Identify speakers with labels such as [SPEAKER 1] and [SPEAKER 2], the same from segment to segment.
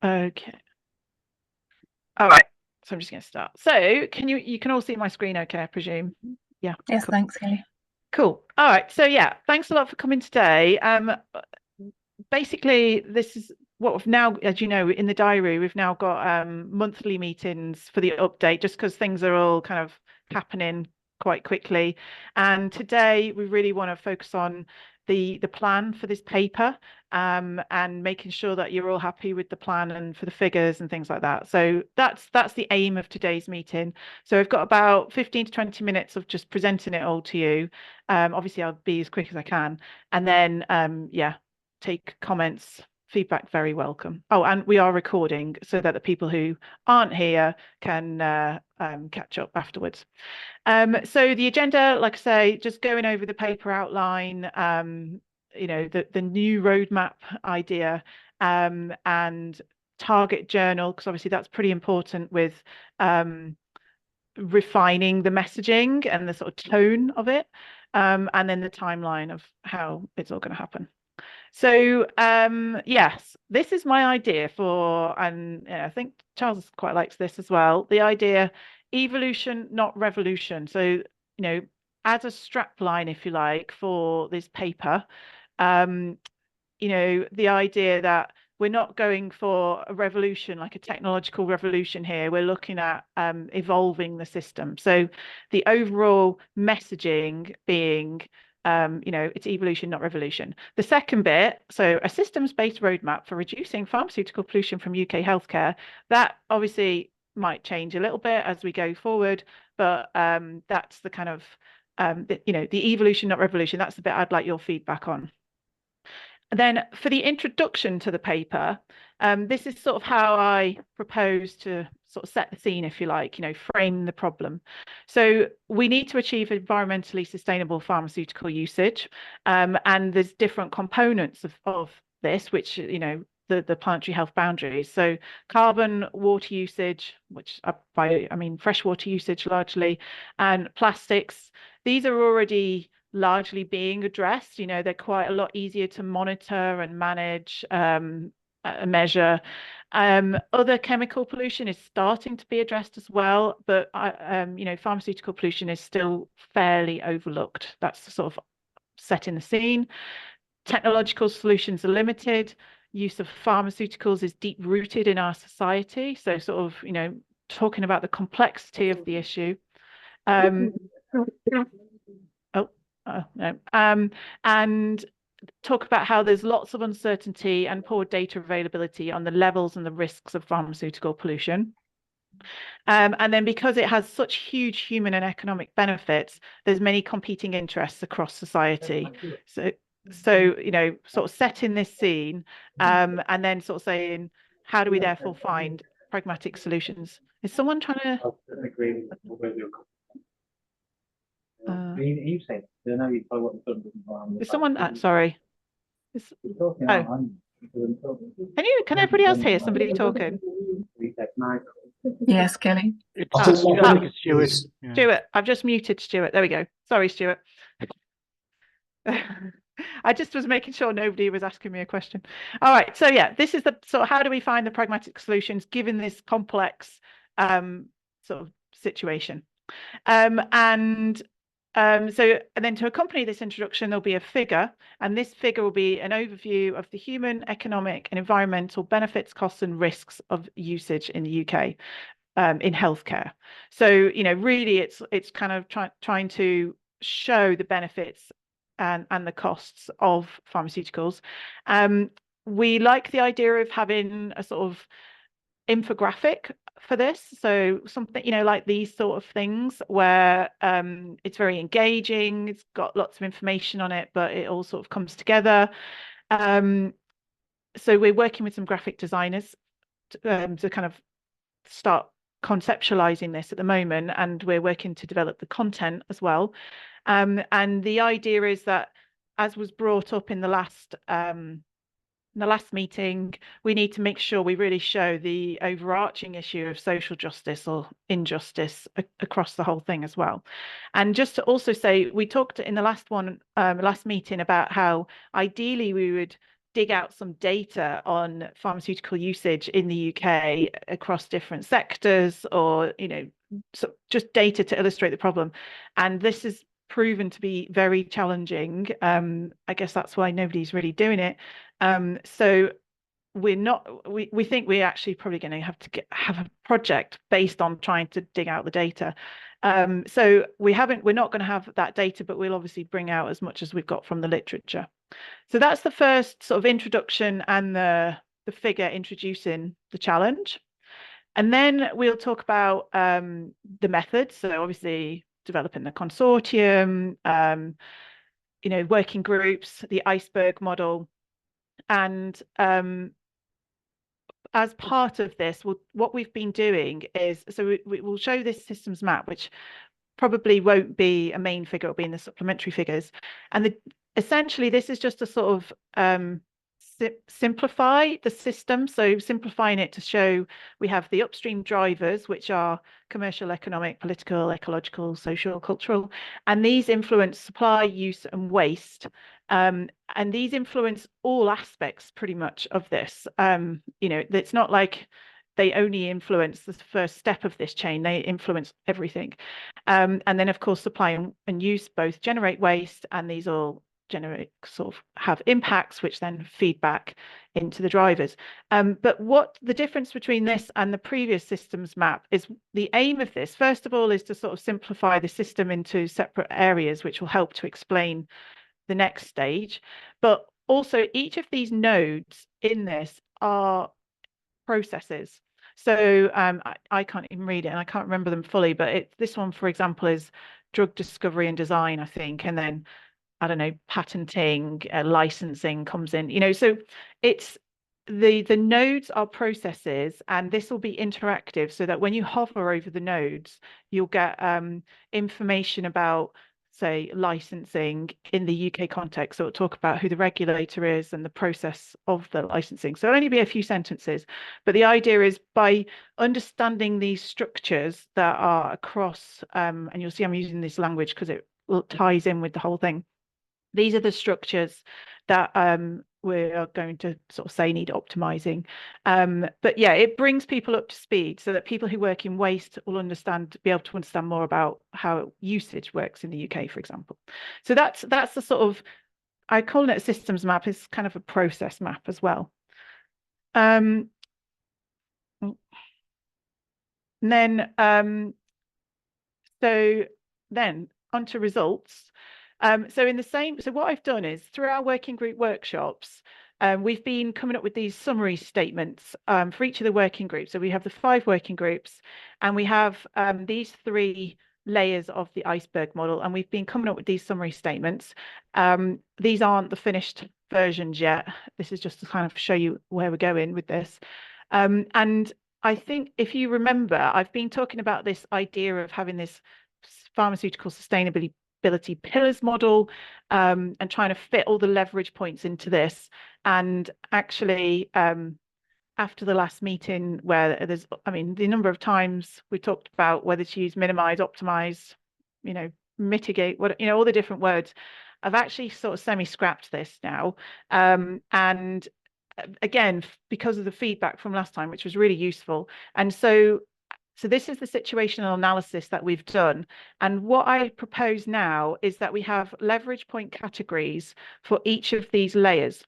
[SPEAKER 1] Okay. All right. So I'm just going to start. So you can all see my screen okay, I presume? Yeah.
[SPEAKER 2] Yes,
[SPEAKER 1] Cool.
[SPEAKER 2] thanks, Kelly.
[SPEAKER 1] Cool. All right. So yeah, thanks a lot for coming today. Basically, this is what we've now, as you know, in the diary, we've now got monthly meetings for the update, just because things are all kind of happening quite quickly. And today we really want to focus on the plan for this paper, and making sure that you're all happy with the plan and for the figures and things like that. So that's the aim of today's meeting. So we've got about 15 to 20 minutes of just presenting it all to you. Obviously, I'll be as quick as I can, and then yeah, take comments, feedback, very welcome. Oh, and we are recording so that the people who aren't here can catch up afterwards. So the agenda, like I say, just going over the paper outline, the new roadmap idea, and target journal, because obviously that's pretty important with refining the messaging and the sort of tone of it, and then the timeline of how it's all going to happen. So yes, this is my idea for, and I think Charles quite likes this as well, the idea evolution, not revolution. So, as a strap line, if you like, for this paper, um, the idea that we're not going for a revolution, like a technological revolution here. We're looking at evolving the system. So the overall messaging being, it's evolution, not revolution. The second bit, so a systems-based roadmap for reducing pharmaceutical pollution from UK healthcare, that obviously might change a little bit as we go forward, but that's the kind of, the evolution, not revolution. That's the bit I'd like your feedback on. And then for the introduction to the paper, this is sort of how I propose to sort of set the scene, if you like, frame the problem. So we need to achieve environmentally sustainable pharmaceutical usage, and there's different components of this, which, the planetary health boundaries. So carbon, water usage, which I mean freshwater usage largely, and plastics. These are already largely being addressed. They're quite a lot easier to monitor and manage, measure. Other chemical pollution is starting to be addressed as well, but pharmaceutical pollution is still fairly overlooked. That's sort of setting the scene. Technological solutions are limited. Use of pharmaceuticals is deep rooted in our society. So sort of, talking about the complexity of the issue. No. And talk about how there's lots of uncertainty and poor data availability on the levels and the risks of pharmaceutical pollution. And then because it has such huge human and economic benefits, there's many competing interests across society. So sort of setting this scene, and then sort of saying, how do we therefore find pragmatic solutions? Is someone trying to? Is someone? Sorry. Oh, can everybody else hear somebody talking?
[SPEAKER 2] Yes, Kelly.
[SPEAKER 1] Stuart, I've just muted Stuart. There we go. Sorry, Stuart. I just was making sure nobody was asking me a question. All right. So yeah, this is the sort of how do we find the pragmatic solutions given this complex sort of situation. And then to accompany this introduction, there'll be a figure, and this figure will be an overview of the human, economic, and environmental benefits, costs, and risks of usage in the UK in healthcare. So, really, it's kind of trying to show the benefits and the costs of pharmaceuticals. We like the idea of having a sort of infographic for this, so something like these sort of things where it's very engaging, it's got lots of information on it, but it all sort of comes together. So we're working with some graphic designers to kind of start conceptualizing this at the moment, and we're working to develop the content as well. And the idea is that, as was brought up in the last meeting, we need to make sure we really show the overarching issue of social justice or injustice across the whole thing as well. And just to also say, we talked in the last meeting about how ideally we would dig out some data on pharmaceutical usage in the UK across different sectors, or so just data to illustrate the problem. And this is proven to be very challenging. I guess that's why nobody's really doing it. So we think we're actually probably going to have to have a project based on trying to dig out the data. So we're not going to have that data, but we'll obviously bring out as much as we've got from the literature. So that's the first sort of introduction and the figure introducing the challenge. And then we'll talk about the methods. So obviously developing the consortium, working groups, the iceberg model. And as part of this, what we've been doing is, so we'll show this systems map, which probably won't be a main figure, it'll be in the supplementary figures. And essentially, this is just to sort of simplify the system. So simplifying it to show we have the upstream drivers, which are commercial, economic, political, ecological, social, cultural, and these influence supply, use, and waste. And these influence all aspects pretty much of this. It's not like they only influence the first step of this chain, they influence everything. And then, of course, supply and use both generate waste, and these all sort of have impacts which then feed back into the drivers. But what the difference between this and the previous systems map is, the aim of this, first of all, is to sort of simplify the system into separate areas, which will help to explain the next stage. But also, each of these nodes in this are processes. So I can't even read it and I can't remember them fully, but this one, for example, is drug discovery and design, I think, and then I don't know, patenting, licensing comes in, so it's the nodes are processes, and this will be interactive, so that when you hover over the nodes, you'll get information about, say, licensing in the UK context. So it'll talk about who the regulator is and the process of the licensing. So it'll only be a few sentences, but the idea is, by understanding these structures that are across, and you'll see I'm using this language because it ties in with the whole thing. These are the structures that we are going to sort of say need optimizing. But yeah, it brings people up to speed so that people who work in waste will be able to understand more about how usage works in the UK, for example. So that's the sort of, I call it a systems map, is kind of a process map as well. And then so then onto results. So what I've done is, through our working group workshops, we've been coming up with these summary statements for each of the working groups. So we have the 5 working groups, and we have these 3 layers of the iceberg model, and we've been coming up with these summary statements. These aren't the finished versions yet. This is just to kind of show you where we're going with this. And I think, if you remember, I've been talking about this idea of having this pharmaceutical sustainability pillars model, and trying to fit all the leverage points into this. And actually, after the last meeting, where the number of times we talked about whether to use minimize, optimize, mitigate, all the different words, I've actually sort of semi-scrapped this now. And again, because of the feedback from last time, which was really useful. And so this is the situational analysis that we've done. And what I propose now is that we have leverage point categories for each of these layers.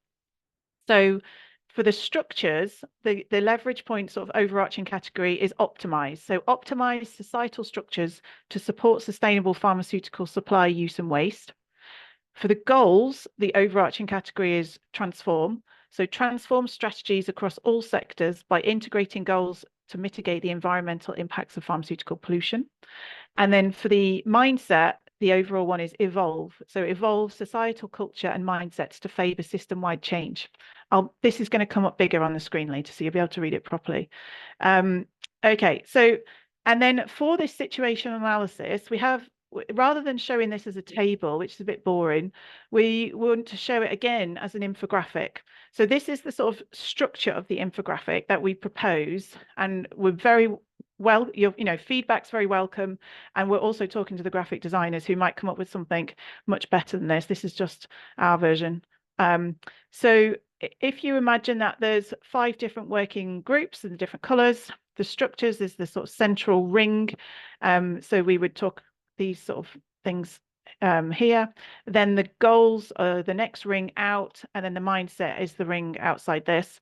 [SPEAKER 1] So for the structures, the leverage point sort of overarching category is optimize. So optimize societal structures to support sustainable pharmaceutical supply, use, and waste. For the goals, the overarching category is transform. So transform strategies across all sectors by integrating goals to mitigate the environmental impacts of pharmaceutical pollution. And then for the mindset, the overall one is evolve. So evolve societal culture and mindsets to favour system-wide change. This is going to come up bigger on the screen later, so you'll be able to read it properly. Okay, so, and then for this situational analysis, we have, rather than showing this as a table, which is a bit boring, we want to show it again as an infographic. So this is the sort of structure of the infographic that we propose, and we're very well, feedback's very welcome, and we're also talking to the graphic designers who might come up with something much better than this. This is just our version. So if you imagine that there's 5 different working groups and different colours, the structures is the sort of central ring. So we would talk these sort of things here. Then the goals are the next ring out, and then the mindset is the ring outside this.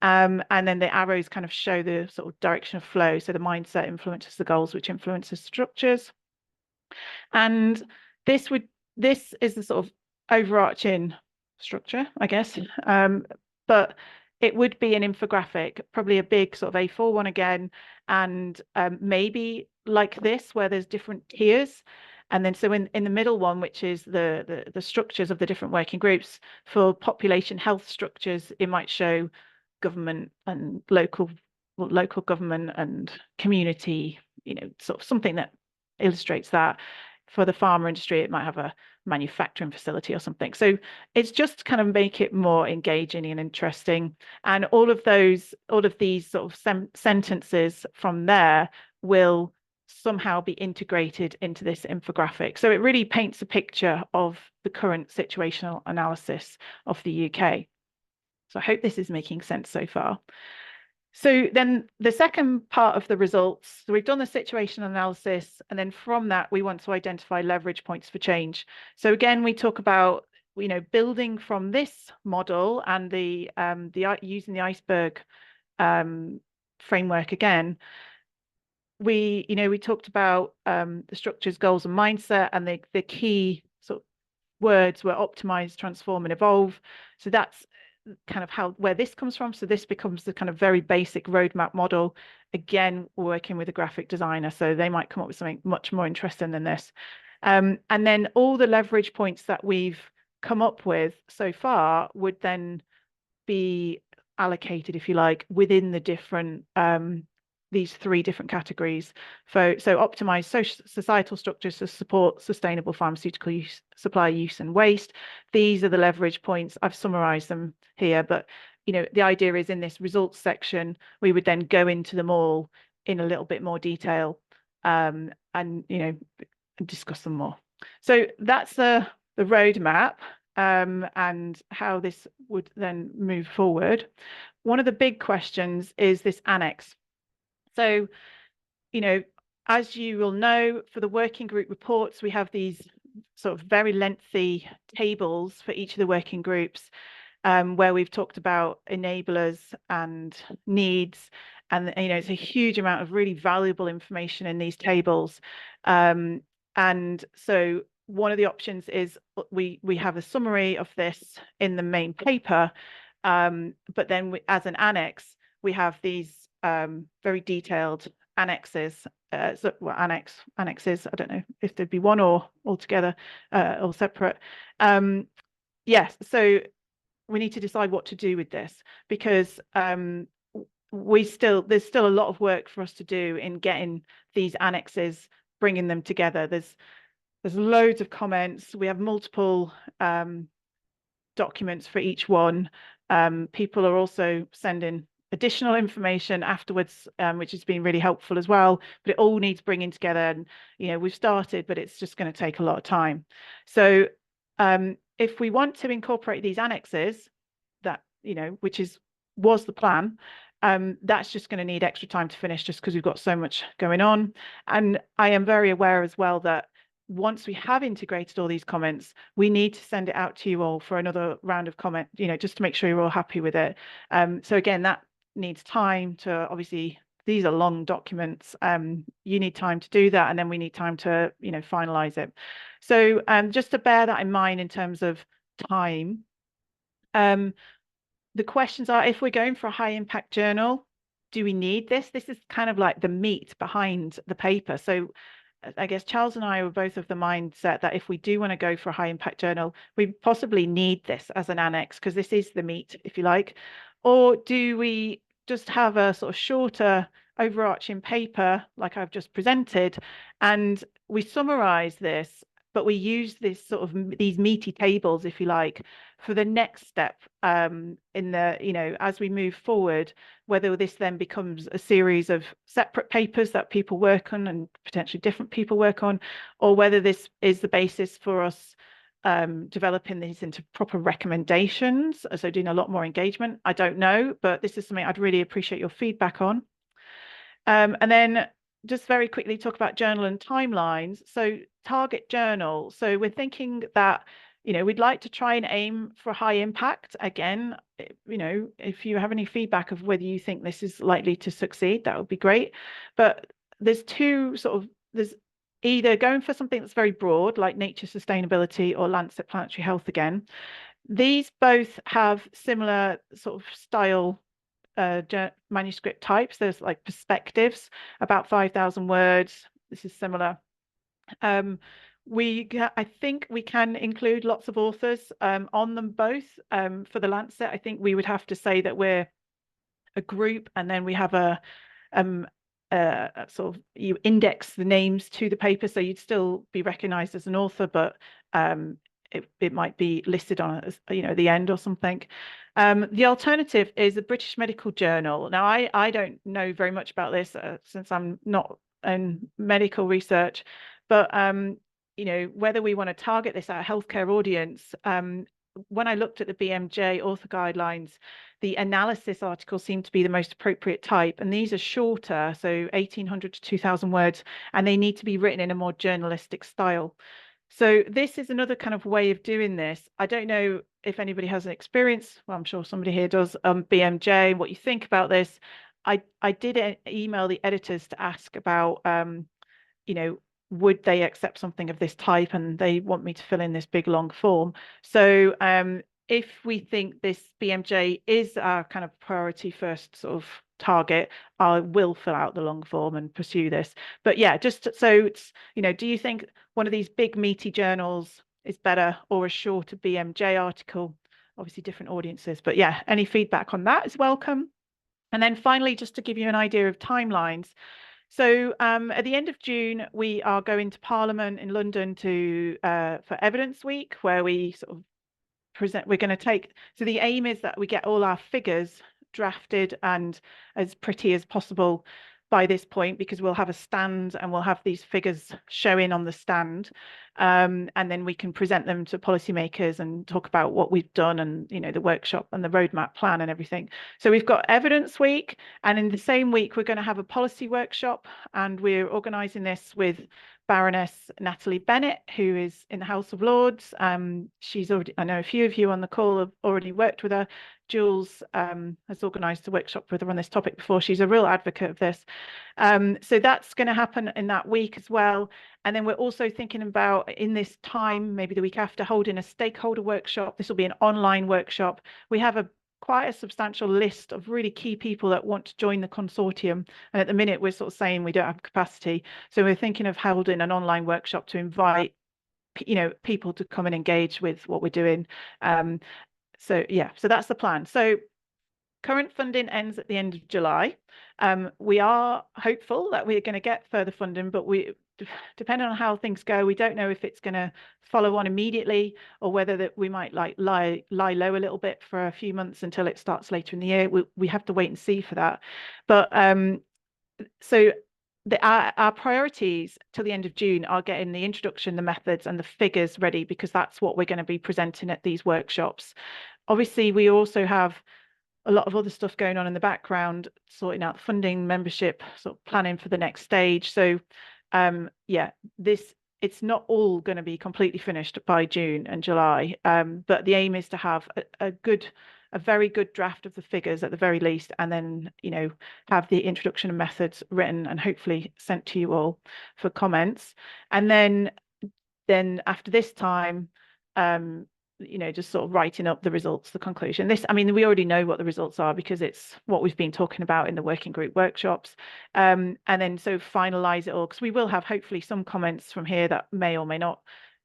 [SPEAKER 1] And then the arrows kind of show the sort of direction of flow. So the mindset influences the goals, which influences structures. And this is the sort of overarching structure, I guess. But it would be an infographic, probably a big sort of A4 one again, and maybe like this, where there's different tiers. And then so in the middle one, which is the structures of the different working groups, for population health structures, it might show government and local government and community, sort of something that illustrates that. For the pharma industry, it might have a manufacturing facility or something. So it's just to kind of make it more engaging and interesting. And all of these sort of sentences from there will somehow be integrated into this infographic. So it really paints a picture of the current situational analysis of the UK. So I hope this is making sense so far. So then the second part of the results, so we've done the situational analysis, and then from that, we want to identify leverage points for change. So again, we talk about, building from this model and the using the iceberg framework again. We talked about the structures, goals, and mindset, and the key sort of words were optimize, transform, and evolve. So that's kind of where this comes from. So this becomes the kind of very basic roadmap model. Again, working with a graphic designer, so they might come up with something much more interesting than this. And then all the leverage points that we've come up with so far would then be allocated, if you like, within the different these 3 different categories. So optimize societal structures to support sustainable pharmaceutical supply, use, and waste. These are the leverage points. I've summarized them here, but the idea is in this results section, we would then go into them all in a little bit more detail and discuss them more. So that's the roadmap and how this would then move forward. One of the big questions is this annex. So, as you will know, for the working group reports, we have these sort of very lengthy tables for each of the working groups, where we've talked about enablers and needs. And, it's a huge amount of really valuable information in these tables. And so one of the options is we have a summary of this in the main paper, but then as an annex, we have these very detailed annexes. Annexes, I don't know if there'd be one or altogether or separate. Yes, so we need to decide what to do with this, because there's still a lot of work for us to do in getting these annexes, bringing them together. There's loads of comments. We have multiple documents for each one. People are also sending additional information afterwards, which has been really helpful as well, but it all needs bringing together. And we've started, but it's just going to take a lot of time. So if we want to incorporate these annexes, that which was the plan, that's just going to need extra time to finish, just because we've got so much going on. And I am very aware as well that once we have integrated all these comments, we need to send it out to you all for another round of comment, just to make sure you're all happy with it. So again, that needs time to, obviously, these are long documents. You need time to do that, and then we need time to, finalize it. So just to bear that in mind in terms of time, the questions are, if we're going for a high impact journal, do we need this? This is kind of like the meat behind the paper. So I guess Charles and I were both of the mindset that if we do want to go for a high impact journal, we possibly need this as an annex, because this is the meat, if you like. Or do we just have a sort of shorter overarching paper like I've just presented, and we summarize this, but we use this sort of these meaty tables, if you like, for the next step in the, as we move forward, whether this then becomes a series of separate papers that people work on and potentially different people work on, or whether this is the basis for us developing these into proper recommendations, so doing a lot more engagement. I don't know, but this is something I'd really appreciate your feedback on. And then just very quickly talk about journal and timelines. So target journal. So we're thinking that, we'd like to try and aim for high impact. Again, if you have any feedback of whether you think this is likely to succeed, that would be great. But there's there's either going for something that's very broad, like Nature Sustainability or Lancet Planetary Health again. These both have similar sort of style manuscript types. There's like perspectives, about 5,000 words. This is similar. I think we can include lots of authors on them both. For the Lancet, I think we would have to say that we're a group, and then we have a sort of, you index the names to the paper, so you'd still be recognized as an author, but it might be listed on the end or something. The alternative is the British Medical Journal. Now, I don't know very much about this since I'm not in medical research, but whether we want to target this at a healthcare audience, when I looked at the BMJ author guidelines, the analysis articles seem to be the most appropriate type, and these are shorter, so 1,800 to 2,000 words, and they need to be written in a more journalistic style. So this is another kind of way of doing this. I don't know if anybody has an experience, well, I'm sure somebody here does, BMJ, what you think about this. I did email the editors to ask about, would they accept something of this type, and they want me to fill in this big long form. So if we think this BMJ is our kind of priority first sort of target, I will fill out the long form and pursue this. But yeah, just so it's, do you think one of these big meaty journals is better, or a shorter BMJ article? Obviously different audiences, but yeah, any feedback on that is welcome. And then finally, just to give you an idea of timelines. So at the end of June, we are going to Parliament in London for Evidence Week, where we sort of present. We're going to take, so the aim is that we get all our figures drafted and as pretty as possible by this point, because we'll have a stand and we'll have these figures showing on the stand, and then we can present them to policymakers and talk about what we've done, and the workshop and the roadmap plan and everything. So we've got Evidence Week, and in the same week we're going to have a policy workshop, and we're organising this with Baroness Natalie Bennett, who is in the House of Lords. She's already, I know a few of you on the call have already worked with her. Jules has organised a workshop with her on this topic before. She's a real advocate of this. So that's going to happen in that week as well. And then we're also thinking about, in this time, maybe the week after, holding a stakeholder workshop. This will be an online workshop. We have quite a substantial list of really key people that want to join the consortium, and at the minute we're sort of saying we don't have capacity, so we're thinking of holding an online workshop to invite people to come and engage with what we're doing. So yeah, so that's the plan. So current funding ends at the end of July. We are hopeful that we're going to get further funding, but depending on how things go, we don't know if it's going to follow on immediately, or whether that we might lie low a little bit for a few months until it starts later in the year. We have to wait and see for that. But so our priorities till the end of June are getting the introduction, the methods, and the figures ready, because that's what we're going to be presenting at these workshops. Obviously, we also have a lot of other stuff going on in the background, sorting out funding, membership, sort of planning for the next stage. So yeah, it's not all going to be completely finished by June and July, but the aim is to have a very good draft of the figures at the very least, and then have the introduction and methods written and hopefully sent to you all for comments. And then after this time, just sort of writing up the results, the conclusion. I mean, we already know what the results are, because it's what we've been talking about in the working group workshops. And then so finalize it all, because we will have hopefully some comments from here that may or may not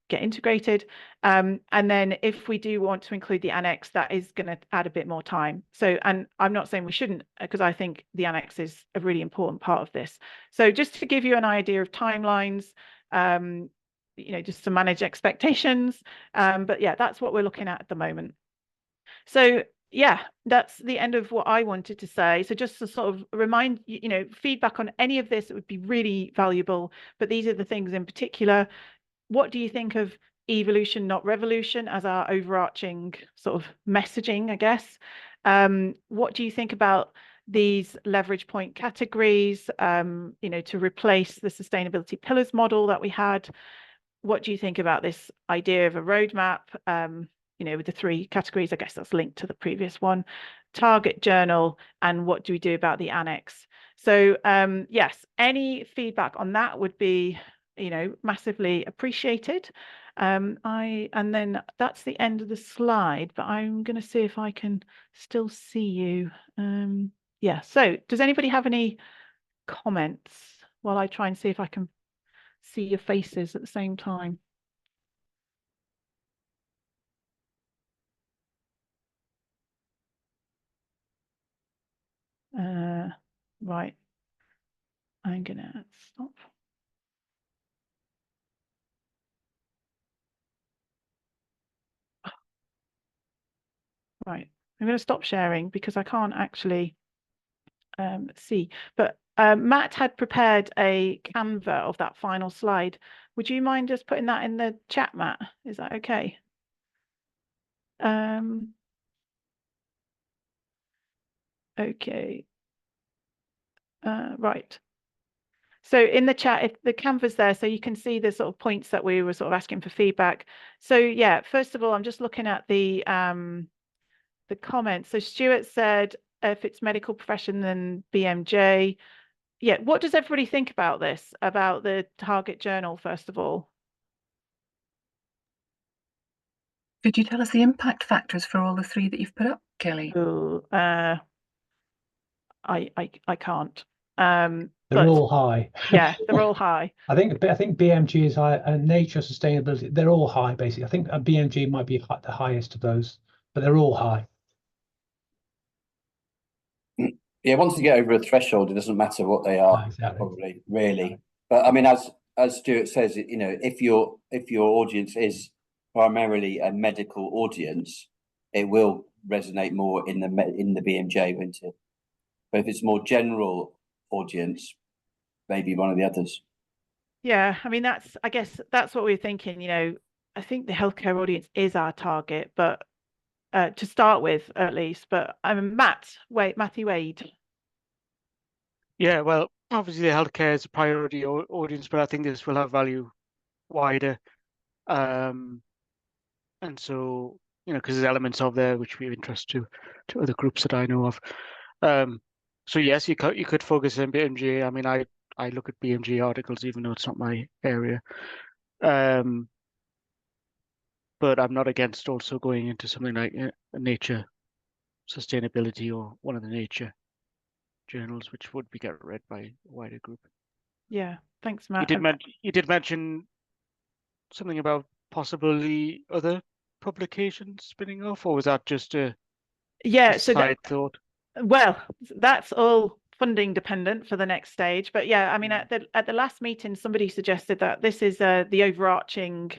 [SPEAKER 1] get integrated. And then if we do want to include the annex, that is going to add a bit more time. So, and I'm not saying we shouldn't, because I think the annex is a really important part of this. So just to give you an idea of timelines, just to manage expectations. But yeah, that's what we're looking at the moment. So yeah, that's the end of what I wanted to say. So just to sort of remind feedback on any of this, it would be really valuable. But these are the things in particular. What do you think of evolution, not revolution, as our overarching sort of messaging, I guess. What do you think about these leverage point categories, to replace the sustainability pillars model that we had? What do you think about this idea of a roadmap, with the 3 categories? I guess that's linked to the previous one, target journal, and what do we do about the annex? So yes, any feedback on that would be, massively appreciated. And then that's the end of the slide, but I'm going to see if I can still see you. Yeah, so does anybody have any comments while I try and see if I can see your faces at the same time? Right, I'm gonna stop. Right, I'm gonna stop sharing because I can't actually see. But Matt had prepared a Canva of that final slide. Would you mind just putting that in the chat, Matt? Is that okay? Okay. Right. So in the chat, if the Canva's there, so you can see the sort of points that we were sort of asking for feedback. So yeah, first of all, I'm just looking at the comments. So Stuart said, if it's medical profession, then BMJ. Yeah, what does everybody think about this, about the target journal, first of all?
[SPEAKER 2] Could you tell us the impact factors for all the 3 that you've put up, Kelly?
[SPEAKER 1] Oh, I can't.
[SPEAKER 3] They're all high.
[SPEAKER 1] Yeah, they're all high.
[SPEAKER 3] I think BMG is high, and nature sustainability, they're all high basically. I think BMG might be the highest of those, but they're all high.
[SPEAKER 4] Yeah, once you get over a threshold, it doesn't matter what they are,
[SPEAKER 3] exactly.
[SPEAKER 4] Probably, really. But I mean, as Stuart says, if your audience is primarily a medical audience, it will resonate more in the BMJ, won't it? But if it's more general audience, maybe one of the others.
[SPEAKER 1] Yeah, I mean, I guess that's what we're thinking. I think the healthcare audience is our target, but to start with, at least. But Matthew Wade.
[SPEAKER 5] Yeah, well, obviously the healthcare is a priority audience, but I think this will have value wider. And so, because there's elements of there which we have interest to other groups that I know of. So yes, you could focus on BMJ. I mean, I look at BMJ articles even though it's not my area. But I'm not against also going into something like nature sustainability or one of the nature journals, which would be get read by a wider group.
[SPEAKER 1] Yeah, thanks, Matt.
[SPEAKER 5] You did mention something about possibly other publications spinning off, or was that just a side thought?
[SPEAKER 1] Well, that's all funding dependent for the next stage. But yeah, I mean, at the last meeting, somebody suggested that this is the overarching,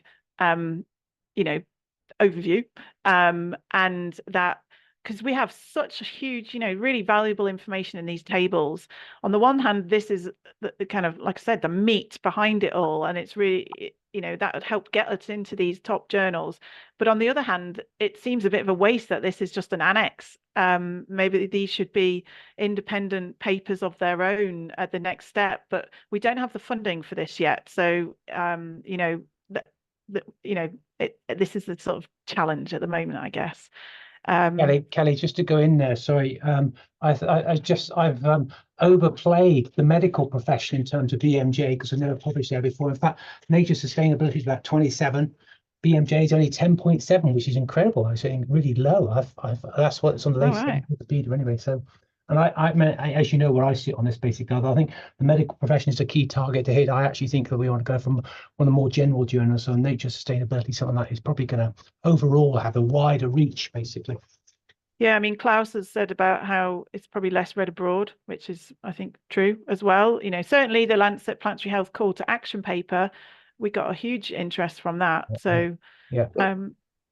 [SPEAKER 1] overview, and that because we have such a huge, really valuable information in these tables. On the one hand, this is the kind of, like I said, the meat behind it all, and it's really, that would help get us into these top journals. But on the other hand, it seems a bit of a waste that this is just an annex. Maybe these should be independent papers of their own at the next step, but we don't have the funding for this yet. So, this is the sort of challenge at the moment, I guess.
[SPEAKER 3] Kelly, just to go in there, sorry, I've overplayed the medical profession in terms of BMJ because I've never published there before. In fact, Nature Sustainability is about 27. BMJ is only 10.7, which is incredible. I'm saying really low. That's what's on the latest Wikipedia anyway. So, and as you know, where I sit on this basically, I think the medical profession is a key target to hit. I actually think that we want to go from one of the more general journals, so Nature Sustainability, something like that is probably going to overall have a wider reach, basically.
[SPEAKER 1] Yeah, I mean, Klaus has said about how it's probably less read abroad, which is, I think, true as well. Certainly the Lancet Planetary Health Call to Action paper, we got a huge interest from that. So
[SPEAKER 3] yeah.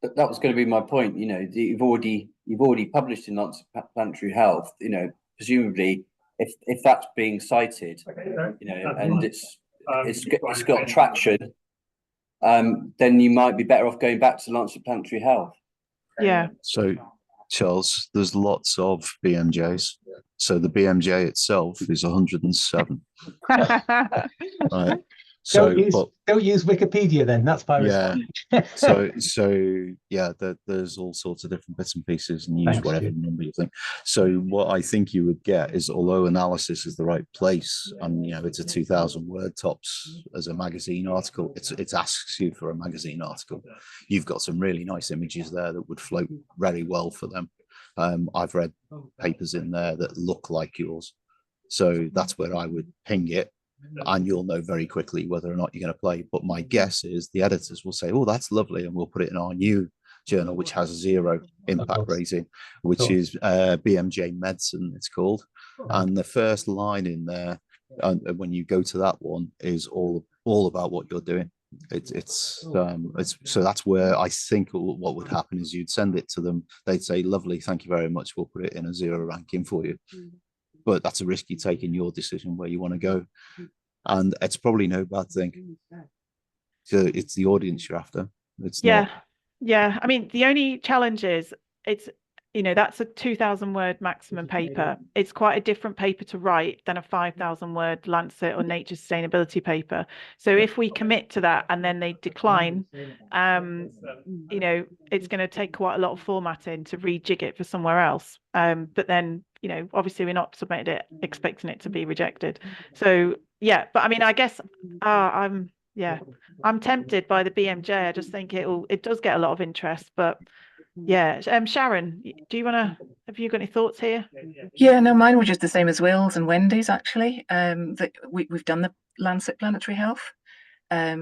[SPEAKER 4] That was going to be my point. You've already published in Lancet Planetary Health. Presumably, if that's being cited, and it's got traction, then you might be better off going back to Lancet Planetary Health.
[SPEAKER 1] Yeah.
[SPEAKER 6] So, Charles, there's lots of BMJs. So the BMJ itself is 107. Right. So,
[SPEAKER 3] don't use Wikipedia then. That's by
[SPEAKER 6] yeah.
[SPEAKER 3] response.
[SPEAKER 6] so yeah, there's all sorts of different bits and pieces, and use
[SPEAKER 3] Thanks,
[SPEAKER 6] whatever
[SPEAKER 3] Stu.
[SPEAKER 6] number you think. So what I think you would get is, although analysis is the right place, and it's a 2,000 word tops as a magazine article, it asks you for a magazine article. You've got some really nice images there that would float very well for them. I've read papers in there that look like yours, so that's where I would ping it. And you'll know very quickly whether or not you're going to play. But my guess is the editors will say, oh, that's lovely, and we'll put it in our new journal, which has 0 impact rating, which is BMJ Medicine, it's called. And the first line in there, and when you go to that one, is all about what you're doing. It's so that's where I think what would happen is you'd send it to them, they'd say, lovely, thank you very much, we'll put it in a 0 ranking for you. But that's a risk you take in your decision where you want to go. And it's probably no bad thing. So it's the audience you're after. It's not.
[SPEAKER 1] Yeah. I mean, the only challenge is it's, that's a 2,000 word maximum paper. It's quite a different paper to write than a 5,000 word Lancet or Nature Sustainability paper. So if we commit to that and then they decline, it's going to take quite a lot of formatting to rejig it for somewhere else. But then, obviously we're not submitted it expecting it to be rejected. So yeah, but I mean, I guess I'm tempted by the BMJ. I just think it does get a lot of interest, but yeah. Sharon, have you got any thoughts here?
[SPEAKER 2] Yeah, no, mine were just the same as Will's and Wendy's actually. We've done the Lancet Planetary Health.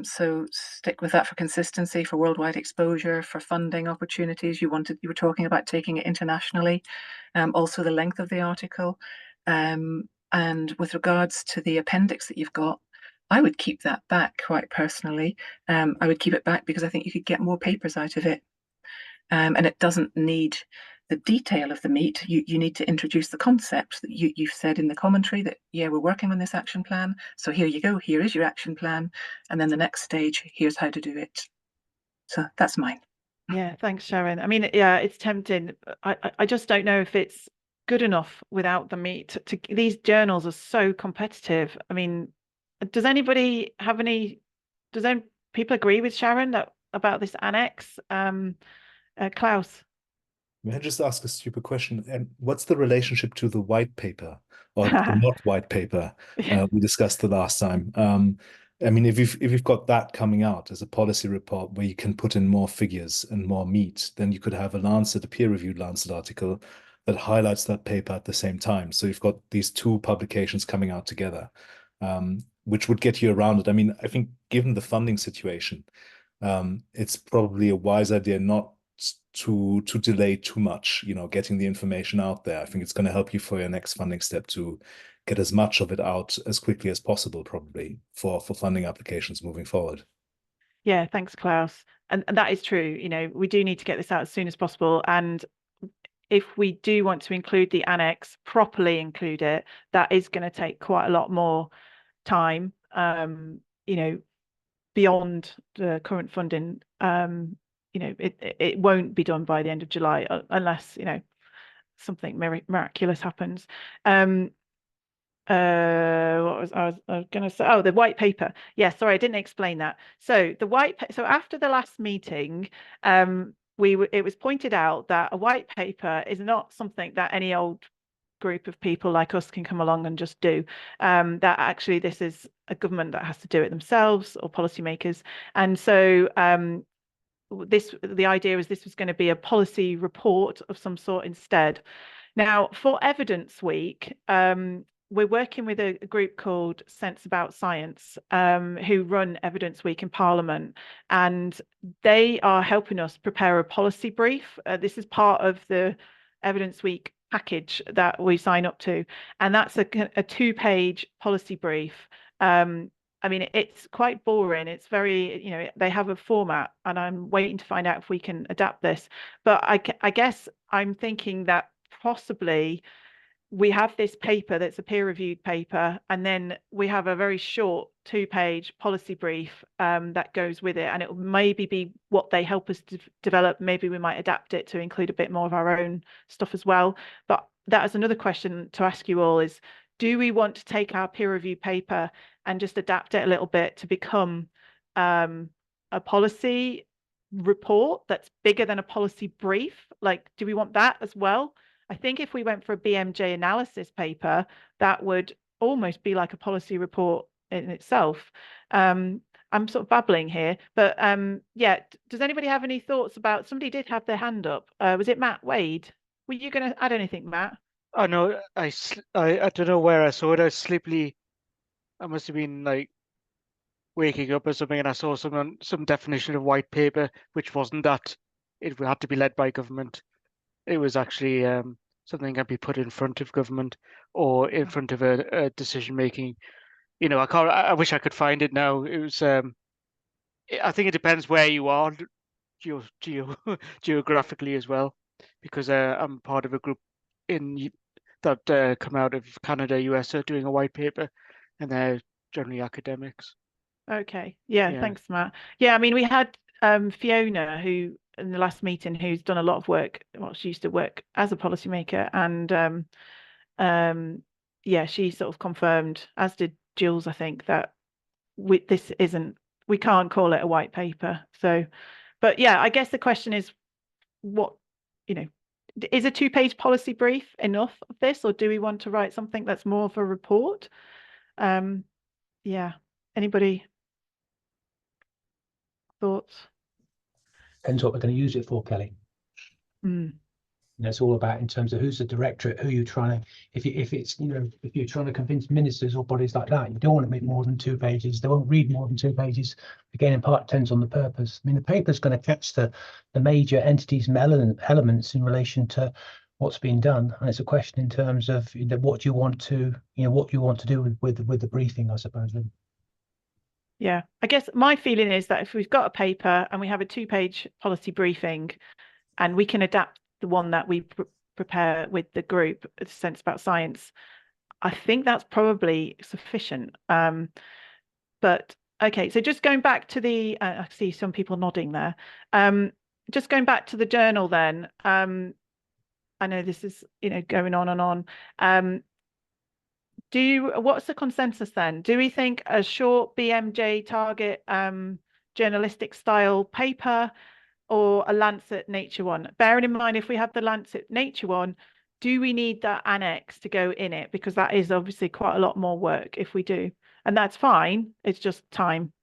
[SPEAKER 2] So stick with that for consistency, for worldwide exposure, for funding opportunities. You were talking about taking it internationally. Also the length of the article. And with regards to the appendix that you've got, I would keep that back quite personally. I would keep it back because I think you could get more papers out of it. And it doesn't need the detail of the meat. You need to introduce the concepts that you've said in the commentary that, yeah, we're working on this action plan. So here you go, here is your action plan. And then the next stage, here's how to do it. So that's mine.
[SPEAKER 1] Yeah, thanks, Sharon. I mean, yeah, it's tempting. I just don't know if it's good enough without the meat. These journals are so competitive. I mean, does people agree with Sharon about this annex? Klaus?
[SPEAKER 7] May I just ask a stupid question? And what's the relationship to the white paper or the not white paper we discussed the last time? I mean, if you've got that coming out as a policy report where you can put in more figures and more meat, then you could have a peer-reviewed Lancet article that highlights that paper at the same time. So you've got these 2 publications coming out together, which would get you around it. I mean, I think given the funding situation, it's probably a wise idea not to delay too much, getting the information out there. I think it's going to help you for your next funding step to get as much of it out as quickly as possible, probably for funding applications moving forward.
[SPEAKER 1] Yeah, thanks, Klaus. And that is true. We do need to get this out as soon as possible. And if we do want to include the annex, properly include it, that is going to take quite a lot more time, beyond the current funding. It won't be done by the end of July unless something miraculous happens. What was I was going to say? Oh, the white paper. Yeah, sorry, I didn't explain that. So so after the last meeting, it was pointed out that a white paper is not something that any old group of people like us can come along and just do. That actually this is a government that has to do it themselves, or policymakers. And so the idea was this was going to be a policy report of some sort instead. Now, for Evidence Week, we're working with a group called Sense About Science, who run Evidence Week in Parliament, and they are helping us prepare a policy brief. This is part of the Evidence Week package that we sign up to, and that's a 2-page policy brief. I mean, it's quite boring. It's very, they have a format, and I'm waiting to find out if we can adapt this. But I guess I'm thinking that possibly we have this paper that's a peer-reviewed paper, and then we have a very short 2-page policy brief that goes with it, and it will maybe be what they help us to develop. Maybe we might adapt it to include a bit more of our own stuff as well. But that is another question to ask you all: is do we want to take our peer-reviewed paper and just adapt it a little bit to become a policy report that's bigger than a policy brief? Like, do we want that as well? I think if we went for a BMJ analysis paper, that would almost be like a policy report in itself. I'm sort of babbling here, but yeah, does anybody have any thoughts about, somebody did have their hand up. Was it Matt Wade? Were you going to add anything, Matt?
[SPEAKER 5] Oh no, I don't know where I saw it. I sleepily, I must have been like waking up or something, and I saw some definition of white paper, which wasn't that it had to be led by government. It was actually something that can be put in front of government or in front of a decision making. You know, I wish I could find it now. It was. I think it depends where you are, geographically as well, because I'm part of a group that come out of Canada, US, are doing a white paper, and they're generally academics.
[SPEAKER 1] Okay. Yeah,
[SPEAKER 5] Yeah.
[SPEAKER 1] thanks, Matt. Yeah, I mean, we had Fiona, who in the last meeting, who's done a lot of work. Well, she used to work as a policymaker, and yeah, she sort of confirmed, as did Jules, I think, that we can't call it a white paper. So, but yeah, I guess the question is, what, you know, is a 2-page policy brief enough of this, or do we want to write something that's more of a report? Yeah, anybody thoughts?
[SPEAKER 3] Depends what we're going to use it for, Kelly. It's all about in terms of who's the directorate, who you're trying to, if you're trying to convince ministers or bodies like that, you don't want to make more than 2 pages. They won't read more than 2 pages. Again, in part, depends on the purpose. I mean, the paper's going to catch the major entities and elements in relation to what's been done, and it's a question in terms of what you want to do with the briefing, I suppose.
[SPEAKER 1] Yeah, I guess my feeling is that if we've got a paper and we have a 2-page policy briefing, and we can adapt the one that we prepare with the group, Sense About Science, I think that's probably sufficient. But okay, so just going back to the, I see some people nodding there. Just going back to the journal then, I know this is, going on and on. What's the consensus then? Do we think a short BMJ target journalistic style paper, or a Lancet Nature one? Bearing in mind, if we have the Lancet Nature one, do we need that annex to go in it? Because that is obviously quite a lot more work if we do. And that's fine. It's just time.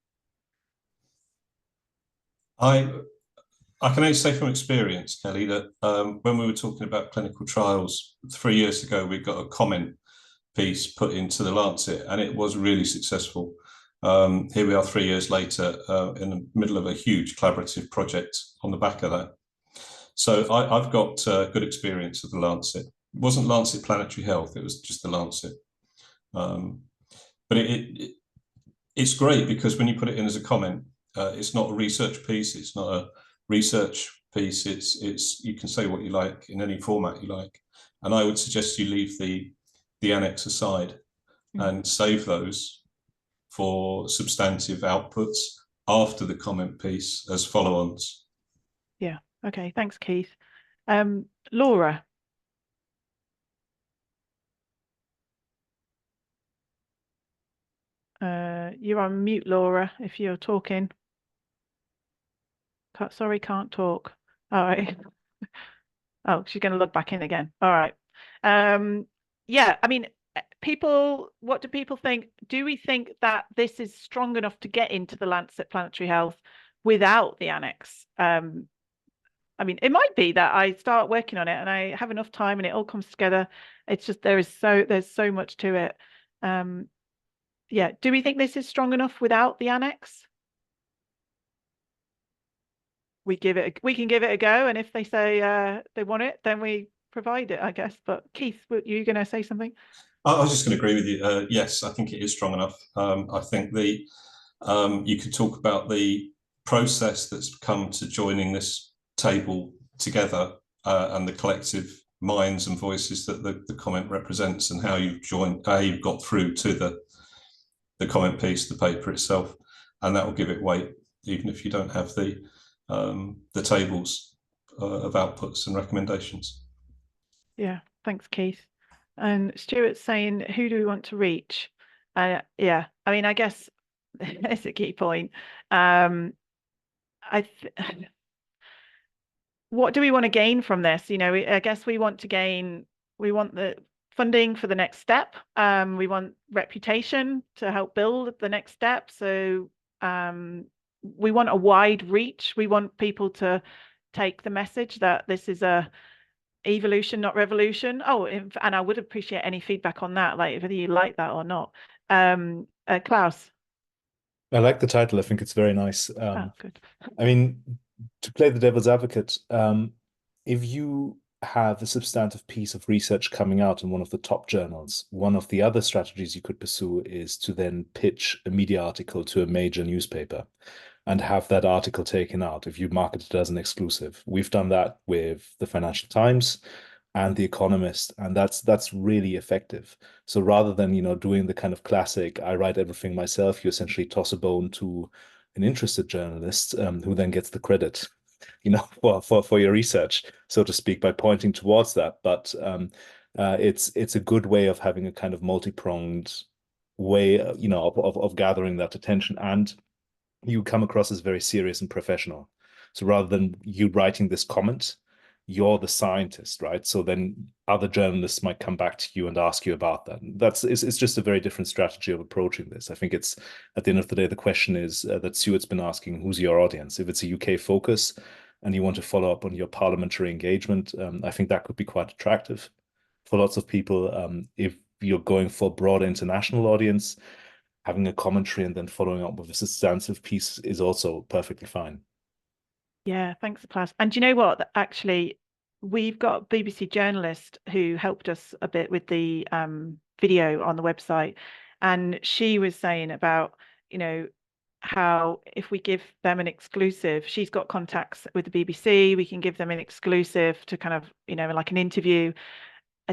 [SPEAKER 8] I can only say from experience, Kelly, that when we were talking about clinical trials 3 years ago, we got a comment piece put into the Lancet, and it was really successful. Here we are 3 years later in the middle of a huge collaborative project on the back of that. So I've got good experience of the Lancet. It wasn't Lancet Planetary Health, it was just the Lancet. But it's great because when you put it in as a comment, it's not a research piece, it's not a research piece, it's you can say what you like in any format you like. And I would suggest you leave the annex aside and save those for substantive outputs after the comment piece as follow-ons.
[SPEAKER 1] Yeah, okay, thanks, Keith. Laura. You're on mute, Laura, if you're talking. Sorry, can't talk. All right. Oh, she's going to log back in again. All right. Yeah, I mean, what do people think? Do we think that this is strong enough to get into the Lancet Planetary Health without the annex? I mean, it might be that I start working on it and I have enough time and it all comes together. It's just there's so much to it. Yeah, do we think this is strong enough without the annex? We can give it a go, and if they say they want it, then we provide it, I guess. But Keith, were you going to say something?
[SPEAKER 8] I was just going to agree with you. Yes, I think it is strong enough. I think you could talk about the process that's come to joining this table together and the collective minds and voices that the comment represents, and how you've got through to the comment piece, the paper itself, and that will give it weight, even if you don't have the tables of outputs and recommendations. Yeah,
[SPEAKER 1] thanks, Keith. And Stuart's saying, who do we want to reach? Yeah, I mean, I guess it's a key point. What do we want to gain from this? You know, I guess we want the funding for the next step. We want reputation to help build the next step. So we want a wide reach. We want people to take the message that this is a evolution, not revolution. Oh, and I would appreciate any feedback on that, like whether you like that or not. Klaus.
[SPEAKER 7] I like the title. I think it's very nice.
[SPEAKER 1] Oh, good.
[SPEAKER 7] I mean, to play the devil's advocate, if you have a substantive piece of research coming out in one of the top journals, one of the other strategies you could pursue is to then pitch a media article to a major newspaper and have that article taken out if you market it as an exclusive. We've done that with the Financial Times and The Economist, and that's really effective. So rather than, you know, doing the kind of classic, I write everything myself, you essentially toss a bone to an interested journalist who then gets the credit, you know, for your research, so to speak, by pointing towards that. But it's a good way of having a kind of multi-pronged way, you know, of gathering that attention, and you come across as very serious and professional. So rather than you writing this comment, you're the scientist, right? So then other journalists might come back to you and ask you about that. It's just a very different strategy of approaching this. I think it's, at the end of the day, the question is that Stuart's been asking, who's your audience? If it's a UK focus and you want to follow up on your parliamentary engagement, I think that could be quite attractive for lots of people. If you're going for a broad international audience, having a commentary and then following up with a substantive piece is also perfectly fine.
[SPEAKER 1] Yeah, thanks, Klaus. And do you know what? Actually, we've got a BBC journalist who helped us a bit with the video on the website. And she was saying about, you know, how if we give them an exclusive, she's got contacts with the BBC, we can give them an exclusive to kind of, you know, like an interview.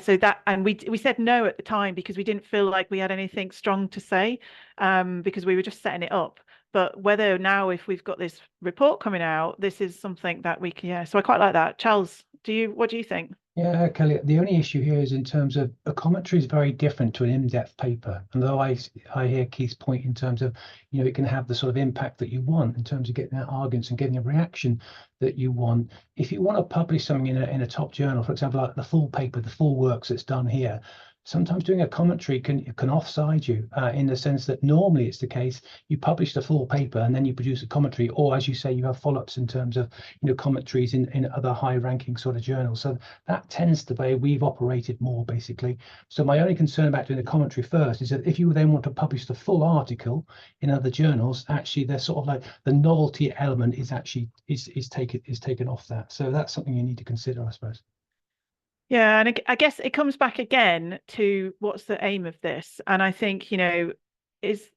[SPEAKER 1] So that, and we said no at the time because we didn't feel like we had anything strong to say, because we were just setting it up. But whether now, if we've got this report coming out, this is something that we can, yeah. So I quite like that. Charles, what do you think?
[SPEAKER 3] Yeah, Kelly, the only issue here is in terms of a commentary is very different to an in-depth paper. And though I hear Keith's point in terms of, you know, it can have the sort of impact that you want in terms of getting out arguments and getting a reaction that you want. If you want to publish something in a top journal, for example, like the full paper, the full works that's done here, sometimes doing a commentary can offside you in the sense that normally it's the case you publish the full paper and then you produce a commentary, or as you say, you have follow-ups in terms of, you know, commentaries in other high-ranking sort of journals. So that tends to be we've operated more basically. So my only concern about doing the commentary first is that if you then want to publish the full article in other journals, actually they're sort of like the novelty element is actually is taken off that. So that's something you need to consider, I suppose.
[SPEAKER 1] Yeah, and I guess it comes back again to what's the aim of this. And I think, you know, this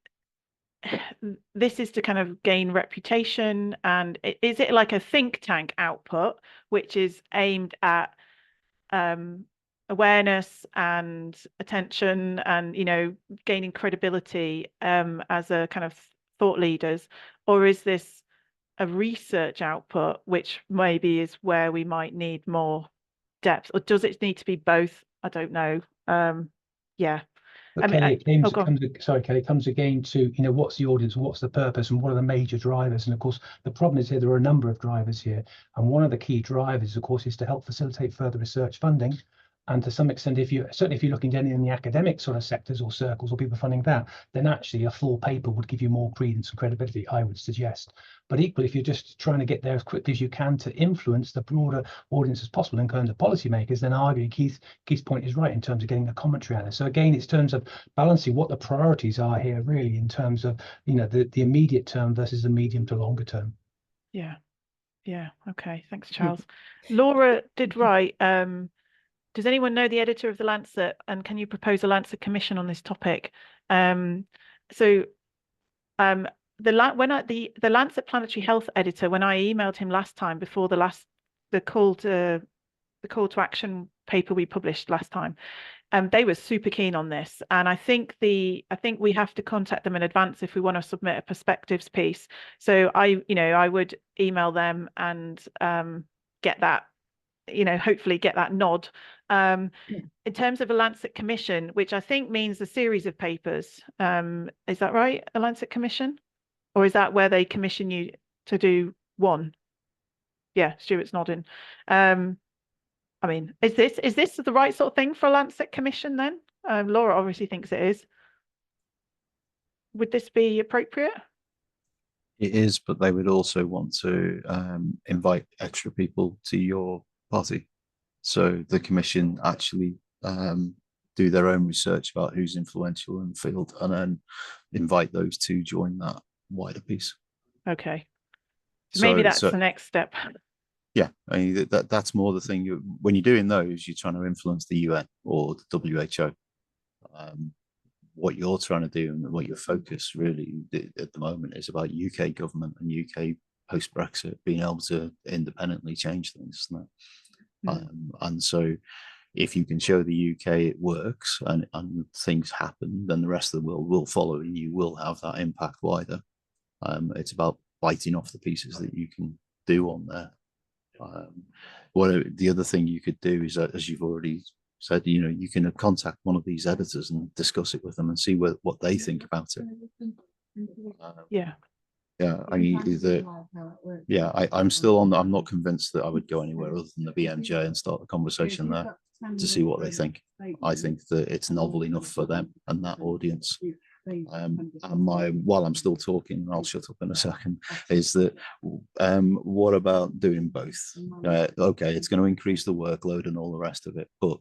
[SPEAKER 1] is to kind of gain reputation, and is it like a think tank output, which is aimed at awareness and attention and, you know, gaining credibility as a kind of thought leaders, or is this a research output, which maybe is where we might need more depth, or does it need to be both? I don't know. Yeah.
[SPEAKER 3] But Kelly, it comes again to, you know, what's the audience, what's the purpose, and what are the major drivers? And of course, the problem is here there are a number of drivers here, and one of the key drivers, of course, is to help facilitate further research funding. And to some extent, certainly if you're looking down in the academic sort of sectors or circles or people funding that, then actually a full paper would give you more credence and credibility, I would suggest. But equally, if you're just trying to get there as quickly as you can to influence the broader audience as possible in terms of policymakers, then arguably Keith's point is right in terms of getting a commentary out of it. So again, it's in terms of balancing what the priorities are here, really, in terms of, you know, the immediate term versus the medium to longer term.
[SPEAKER 1] Yeah. Yeah. Okay. Thanks, Charles. Laura did write, does anyone know the editor of the Lancet, and can you propose a Lancet commission on this topic? The Lancet Planetary Health editor, when I emailed him last time before the call to the call to action paper we published last time. They were super keen on this, and I think we have to contact them in advance if we want to submit a perspectives piece. So I would email them and get that, hopefully get that nod. In terms of a Lancet commission, which I think means a series of papers, is that right? A Lancet commission, or is that where they commission you to do one? Yeah, Stuart's nodding. I mean, is this the right sort of thing for a Lancet commission then? Laura obviously thinks it is. Would this be appropriate?
[SPEAKER 6] It is, but they would also want to invite extra people to your party. So the commission actually do their own research about who's influential in the field and then invite those to join that wider piece.
[SPEAKER 1] Okay. So maybe that's the next step.
[SPEAKER 6] Yeah, I mean, that's more the thing. When you're doing those, you're trying to influence the UN or the WHO. What you're trying to do and what your focus really at the moment is about UK government and UK post-Brexit being able to independently change things. And so if you can show the UK it works and things happen, then the rest of the world will follow and you will have that impact wider. It's about biting off the pieces that you can do on there. The other thing you could do is, as you've already said, you can contact one of these editors and discuss it with them and see what they think about it. I'm not convinced that I would go anywhere other than the BMJ and start a conversation there to see what they think. I think that it's novel enough for them and that audience. While I'm still talking, and I'll shut up in a second, is that what about doing both? Okay, it's going to increase the workload and all the rest of it, but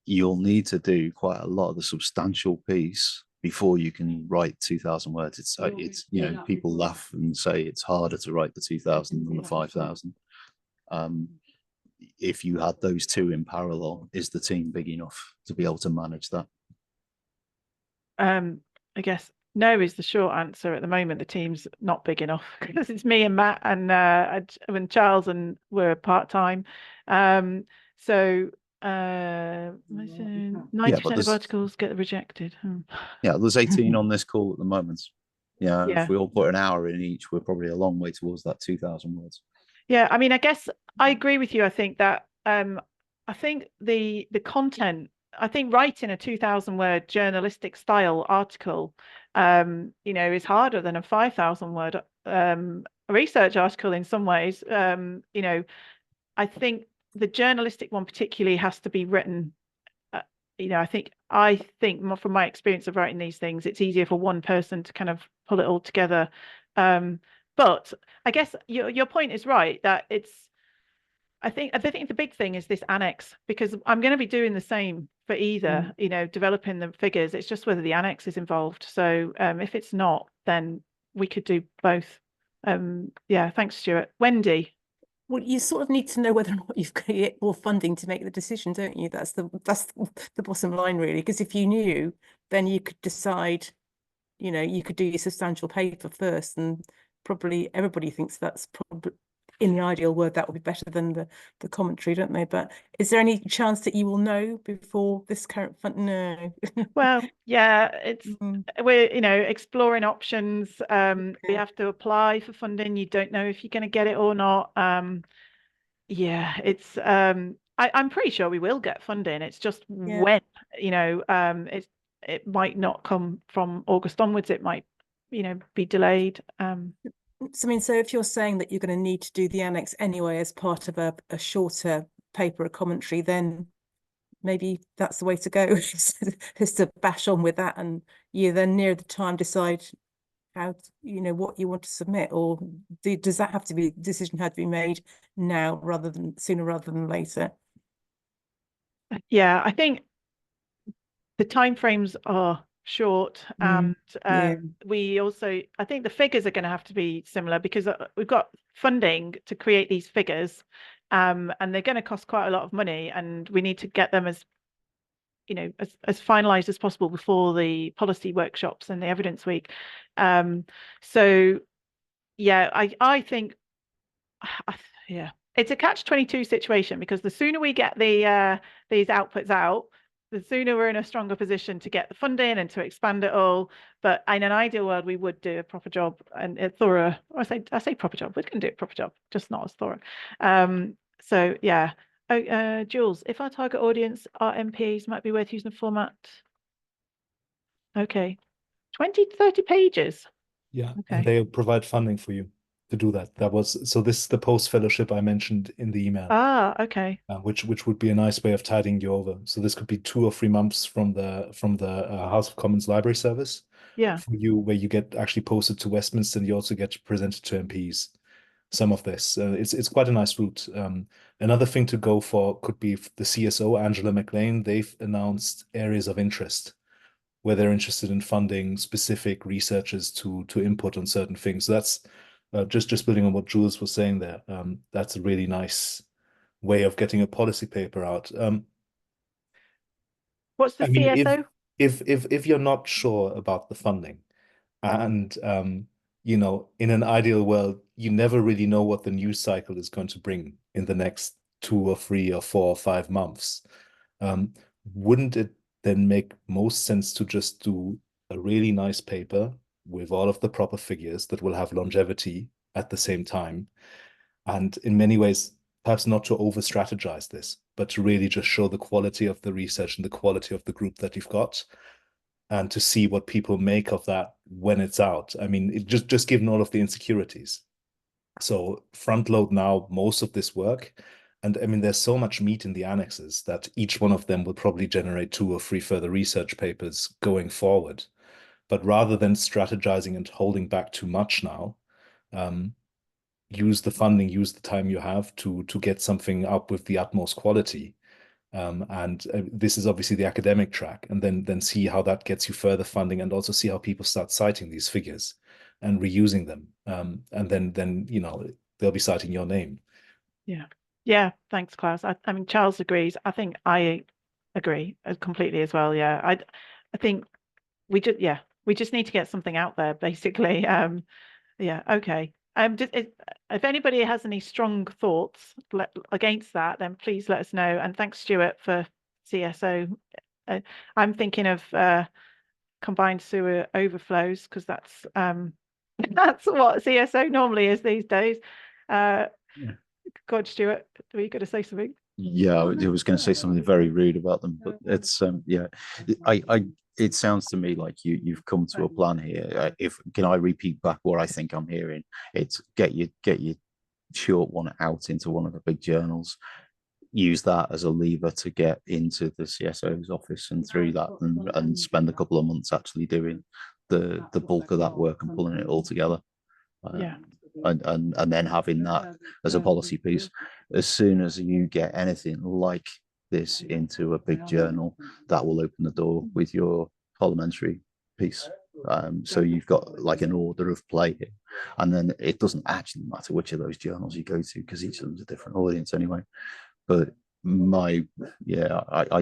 [SPEAKER 6] you'll need to do quite a lot of the substantial piece before you can write 2,000 words. It's people laugh and say it's harder to write the 2,000 than the 5,000. If you had those two in parallel, is the team big enough to be able to manage that?
[SPEAKER 1] I guess no is the short answer at the moment. The team's not big enough because it's me and Matt and Charles, and we're part-time. So 90% of articles get rejected.
[SPEAKER 6] Yeah, there's 18 on this call at the moment. Yeah, if we all put an hour in each, we're probably a long way towards that 2,000 words.
[SPEAKER 1] Yeah, I mean, I guess I agree with you. I think that I think the content, I think writing a 2,000 word journalistic style article, is harder than a 5,000 word research article in some ways. I think the journalistic one particularly has to be written. I think from my experience of writing these things, it's easier for one person to kind of pull it all together. But I guess your point is right that I think the big thing is this annex, because I'm going to be doing the same for either, developing the figures. It's just whether the annex is involved. So if it's not, then we could do both. Thanks, Stuart. Wendy.
[SPEAKER 9] Well, you sort of need to know whether or not you've got more funding to make the decision, don't you? That's the bottom line, really. Because if you knew, then you could decide, you could do your substantial paper first, and probably everybody thinks that's probably, in the ideal world, that would be better than the commentary, don't they? But is there any chance that you will know before this current fund? No.
[SPEAKER 1] Well, yeah, it's we're exploring options. We have to apply for funding. You don't know if you're going to get it or not. It's I'm pretty sure we will get funding. It's just when, it might not come from August onwards. It might, be delayed.
[SPEAKER 9] So, I mean, so if you're saying that you're going to need to do the annex anyway as part of a shorter paper, a commentary, then maybe that's the way to go, is to bash on with that, and you then near the time decide how, what you want to submit, or does that have to be, decision had to be made now sooner rather than later?
[SPEAKER 1] Yeah, I think the timeframes are short, and we also, I think the figures are going to have to be similar, because we've got funding to create these figures, and they're going to cost quite a lot of money, and we need to get them as finalized as possible before the policy workshops and the evidence week. So yeah, I think it's a catch-22 situation, because the sooner we get the these outputs out, the sooner we're in a stronger position to get the funding and to expand it all. But in an ideal world, we would do a proper job and a thorough, or I say proper job, we can do a proper job, just not as thorough. So yeah. Oh, Jules, if our target audience are MPs, might be worth using the format. Okay, 20 to 30 pages.
[SPEAKER 7] Yeah,
[SPEAKER 1] Okay.
[SPEAKER 7] and they'll provide funding for you to do that. So this is the post fellowship I mentioned in the email.
[SPEAKER 1] Ah, okay.
[SPEAKER 7] Which would be a nice way of tiding you over. So this could be 2 or 3 months from the House of Commons Library Service.
[SPEAKER 1] Yeah.
[SPEAKER 7] For you, where you get actually posted to Westminster, and you also get presented to MPs. Some of this, it's quite a nice route. Another thing to go for could be the CSO, Angela McLean. They've announced areas of interest where they're interested in funding specific researchers to input on certain things. So that's just building on what Jules was saying there. That's a really nice way of getting a policy paper out.
[SPEAKER 1] What's the CSO?
[SPEAKER 7] If you're not sure about the funding, and in an ideal world, you never really know what the news cycle is going to bring in the next 2 or 3 or 4 or 5 months. Wouldn't it then make most sense to just do a really nice paper with all of the proper figures that will have longevity at the same time? And in many ways, perhaps not to over strategize this, but to really just show the quality of the research and the quality of the group that you've got, and to see what people make of that when it's out. I mean, just given all of the insecurities. So front load now most of this work. And I mean, there's so much meat in the annexes that each one of them will probably generate 2 or 3 further research papers going forward. But rather than strategizing and holding back too much now, use the funding, use the time you have to get something up with the utmost quality. This is obviously the academic track, and then see how that gets you further funding, and also see how people start citing these figures and reusing them. And then they'll be citing your name.
[SPEAKER 1] Yeah, thanks, Klaus. I mean, Charles agrees. I think I agree completely as well. Yeah, I think we just need to get something out there, basically. Yeah, okay. If anybody has any strong thoughts against that, then please let us know. And thanks, Stuart, for CSO. I'm thinking of combined sewer overflows, because that's what CSO normally is these days. God, Stuart, were you going to say something?
[SPEAKER 6] Yeah, I was going to say something very rude about them, but it's it sounds to me like you've come to a plan here. Can I repeat back what I think I'm hearing? It's get your short one out into one of the big journals, use that as a lever to get into the CSO's office, and through that, and spend a couple of months actually doing the bulk of that work and pulling it all together.
[SPEAKER 1] Yeah.
[SPEAKER 6] And then having that as a policy piece. As soon as you get anything like this into a big journal, that will open the door with your parliamentary piece. So you've got like an order of play here, and then it doesn't actually matter which of those journals you go to, because each of them's a different audience anyway. But I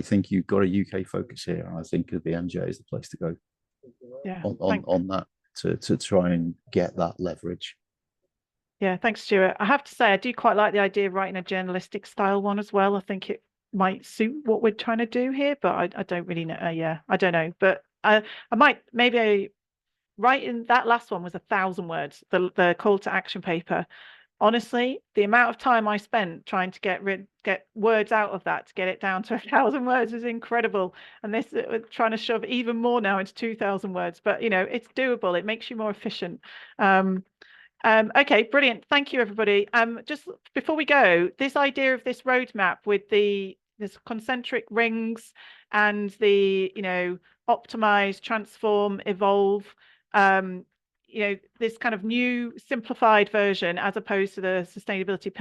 [SPEAKER 6] think you've got a UK focus here, and I think the BMJ is the place to go.
[SPEAKER 1] Yeah,
[SPEAKER 6] on that to try and get that leverage.
[SPEAKER 1] Yeah, thanks, Stuart. I have to say, I do quite like the idea of writing a journalistic style one as well. I think it might suit what we're trying to do here, but I don't really know. Yeah, I don't know. But I might maybe writing that last one was 1,000 words, the call to action paper. Honestly, the amount of time I spent trying to get words out of that to get it down to 1,000 words is incredible. And this trying to shove even more now into 2,000 words. But it's doable. It makes you more efficient. Okay, brilliant. Thank you, everybody. Just before we go, this idea of this roadmap with this concentric rings and the optimize, transform, evolve, this kind of new simplified version as opposed to the sustainability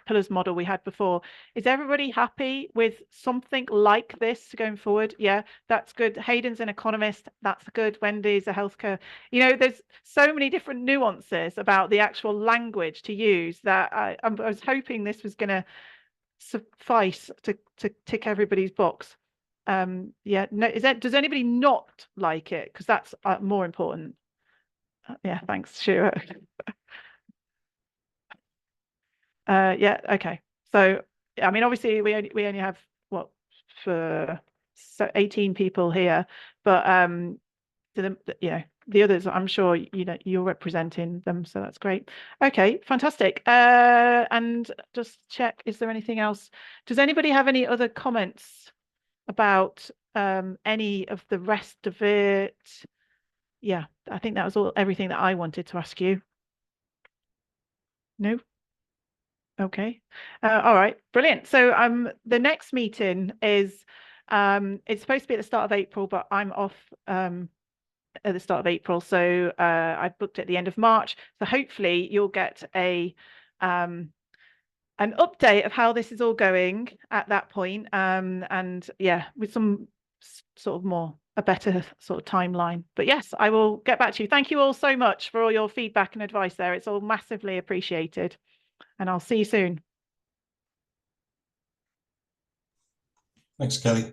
[SPEAKER 1] pillars model we had before. Is everybody happy with something like this going forward? Yeah, that's good. Hayden's an economist. That's good. Wendy's a healthcare. There's so many different nuances about the actual language to use that I was hoping this was going to suffice to tick everybody's box. Yeah, no, does anybody not like it? Because that's more important. Yeah, thanks, Stuart. Yeah, okay. So I mean, obviously we only have what, for 18 people here, but the others, I'm sure you're representing them, so that's great. Okay, fantastic. And just check, is there anything else? Does anybody have any other comments about any of the rest of it? Yeah, I think that was everything that I wanted to ask you. No? Okay. All right, brilliant. So the next meeting is it's supposed to be at the start of April, but I'm off at the start of April, so I booked at the end of March. So hopefully you'll get an update of how this is all going at that point, and yeah, with some sort of a better sort of timeline. But yes, I will get back to you. Thank you all so much for all your feedback and advice there. It's all massively appreciated, and I'll see you soon.
[SPEAKER 8] Thanks, Kelly.